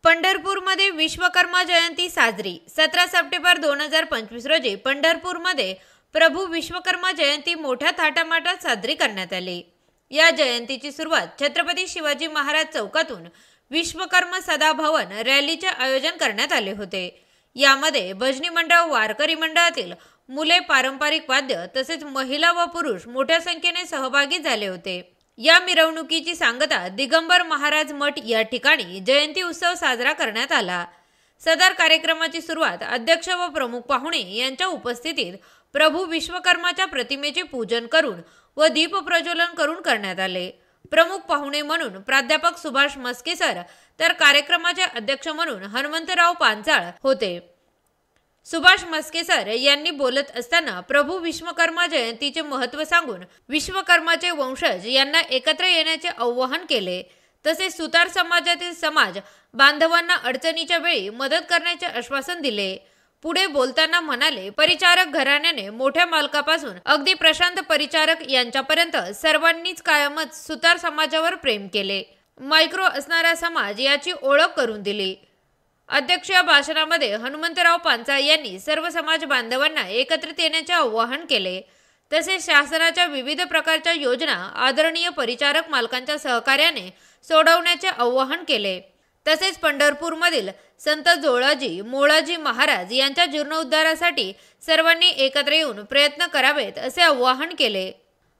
पंढरपूरमध्ये विश्वकर्मा जयंती साजरी 17 सप्टेंबर 2025 रोजी पंढरपूरमध्ये प्रभू विश्वकर्मा जयंती मोठ्या थाटामाटात साजरी करण्यात आली। या जयंतीची सुरुवात छत्रपती शिवाजी महाराज चौकातून विश्वकर्मा सदाभवन रॅलीचे आयोजन करण्यात आले होते। यामध्ये भजनी मंडळ, वारकरी मंडळातील मुले, पारंपरिक वाद्य तसेच महिला व पुरुष मोठ्या संख्येने सहभागी झाले होते। या मिरवणुकीची सांगता दिगंबर महाराज मठ या ठिकाणी जयंती उत्सव साजरा करण्यात आला। सदर कार्यक्रमाची सुरुवात अध्यक्ष व प्रमुख पाहुणे यांच्या उपस्थितीत प्रभू विश्वकर्माच्या प्रतिमेचे पूजन करून व दीप प्रज्वलन करून करण्यात आले। प्रमुख पाहुणे म्हणून प्राध्यापक सुभाष मस्के सर तर कार्यक्रमाचे अध्यक्ष म्हणून हनुमंतराव पांचाळ होते। सुभाष मस्के सर यांनी बोलत असताना प्रभू विश्वकर्मा जयंतीचे महत्त्व सांगून विश्वकर्माचे वंशज यांना एकत्र येण्याचे आवाहन केले। तसेच सुतार समाजातील समाज बांधवांना अडचणीच्या वेळी मदत करण्याचे आश्वासन दिले। पुढे बोलताना म्हणाले, परिचारक घराण्याने मोठ्या मालकापासून अगदी प्रशांत परिचारक यांच्यापर्यंत सर्वांनीच कायमच सुतार समाजावर प्रेम केले। मायक्रो असणारा समाज याची ओळख करून दिली। अध्यक्ष या भाषणामध्ये हनुमंतराव पांचाळ यांनी सर्व समाज बांधवांना एकत्रित येण्याचे आवाहन केले। तसेच शासनाच्या विविध प्रकारच्या योजना आदरणीय परिचारक मालकांच्या सहकार्याने सोडवण्याचे आवाहन केले। तसेच पंढरपूरमधील संत जोळाजी मोळाजी महाराज यांच्या जीर्णोद्धारासाठी सर्वांनी एकत्र येऊन प्रयत्न करावेत असे आवाहन केले।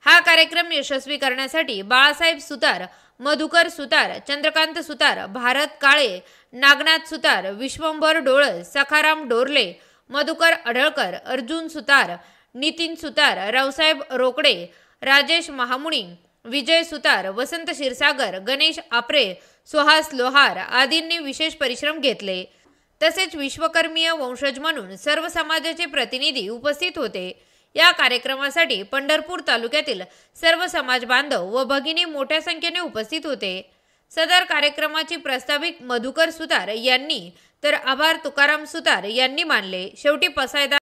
हा कार्यक्रम यशस्वी करण्यासाठी बाळासाहेब सुतार, मधुकर सुतार, चंद्रकांत सुतार, भारत काळे, नागनाथ सुतार, विश्वंभर डोळस, सखाराम डोरले, मधुकर अढळकर, अर्जुन सुतार, नितीन सुतार, रावसाहेब रोकडे, राजेश महामुनी, विजय सुतार, वसंत क्षीरसागर, गणेश आपरे, सुहास लोहार आदींनी विशेष परिश्रम घेतले। तसेच विश्वकर्मीय वंशज म्हणून सर्व समाजाचे प्रतिनिधी उपस्थित होते। या कार्यक्रमासाठी पंढरपूर तालुक्यातील सर्व समाज बांधव व भगिनी मोठ्या संख्येने उपस्थित होते। सदर कार्यक्रमाची प्रस्ताविक मधुकर सुतार यांनी तर आभार तुकाराम सुतार यांनी मानले। शेवटी पसायदार